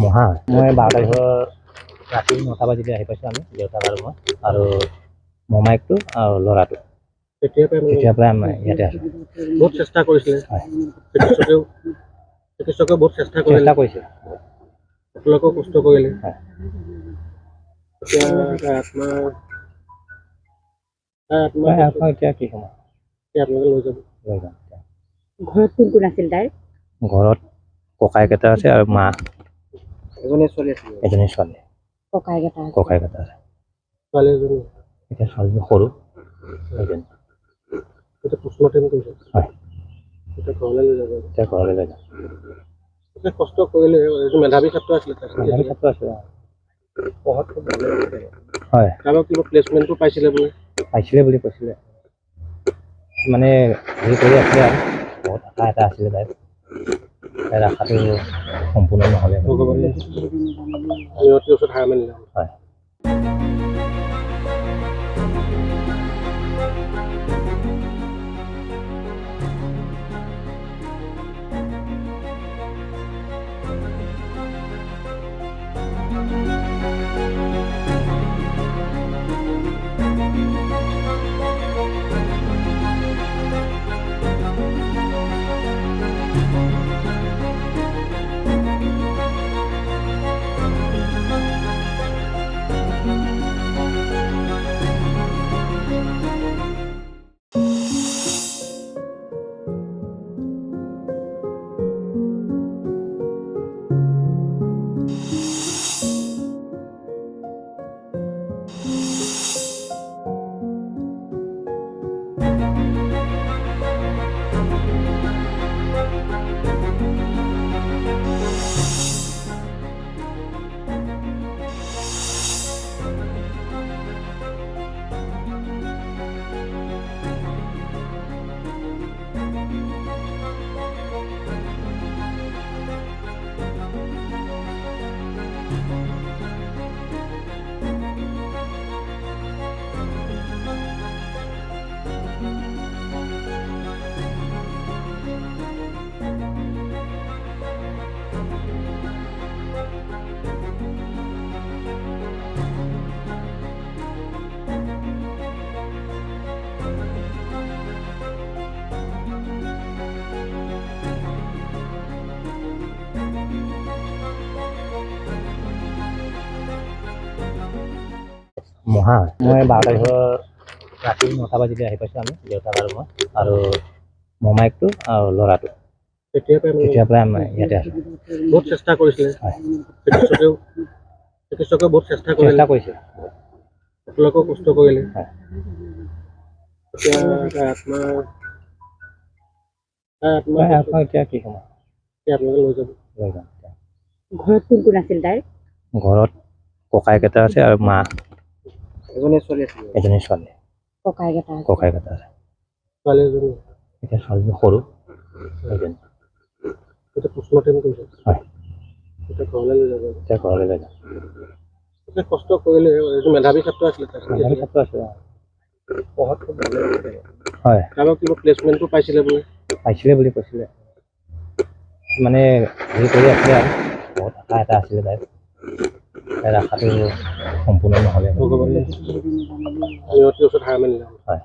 মহা মই 12 তাৰিখৰ ৰাতি 9টা বাজিতে আহি পাইছোঁ আমি দেউতাক আৰু মই আৰু মমাইকটো আৰু ল'ৰাটো তেতিয়াৰ পৰাই আমি ইয়াতে আছোঁ। বহুত চেষ্টা কৰিছিলে চিকিৎসকে বহুত চেষ্টা কৰিছে আপোনালোকেও কষ্ট কৰিলে এতিয়া কি সময় আপোনালোকে লৈ যাব ঘৰত কোন কোন আছিল তাইৰ? ঘৰত ককাইক এটা আছে আৰু মা এজনী ছোৱালী ককাইক এটা আছে ছোৱালী এজনী এতিয়া ছোৱালীজনী সৰু এজনী এতিয়া পোষ্টমৰ্টেম কৰিছে হয় এতিয়া ঘৰলৈ লৈ যাব এতিয়া ঘৰলৈ লৈ যাম এতিয়া কষ্ট কৰিলে মেধাৱী ছাত্ৰ আছিলে ছাত্ৰ আছে পঢ়াত খুব ভালে হয় কাৰোবাৰ কিবা প্লেচমেণ্টটো পাইছিলে বুলি কৈছিলে মানে হেৰি কৰি আছিলে আৰু বহুত আশা এটা আছিলে তাইৰ আশাটো সম্পূৰ্ণ নহ'লে ভগৱানে অতি ওচৰত হাৰ মানিলে হয় মহা মই 12 তাৰিখৰ ৰাতি 9টা বাজিতে আহি পাইছোঁ আমি দেউতাক আৰু মই আৰু মমাইকটো আৰু ল'ৰাটো তেতিয়াৰ পৰাই আমি ইয়াতে আছোঁ। বহুত চেষ্টা কৰিছিলে চিকিৎসকে বহুত চেষ্টা কৰিছে আপোনালোকেও কষ্ট কৰিলে এতিয়া কি সময় আপোনালোকে লৈ যাব ঘৰত কোন কোন আছিল তাইৰ? ঘৰত ককাইক এটা আছে আৰু মা এজনী ছোৱালী ককাইক এটা আছে ছোৱালী এজনী এতিয়া ছোৱালীজনী সৰু এজনী এতিয়া পোষ্টমৰ্টেম কৰিছে হয় এতিয়া ঘৰলৈ লৈ যাব এতিয়া ঘৰলৈ লৈ যাম এতিয়া কষ্ট কৰিলে মেধাৱী ছাত্ৰ আছিলে পঢ়াত খুব ভালে হয় কাৰোবাৰ কিবা প্লেচমেণ্টটো পাইছিলে বুলি কৈছিলে মানে হেৰি কৰি আছিলে আৰু বহুত আশা এটা আছিলে তাইৰ আশাটো সম্পূৰ্ণ নহ'লে ভগৱানে অতি ওচৰত হাৰ মানিলে হয়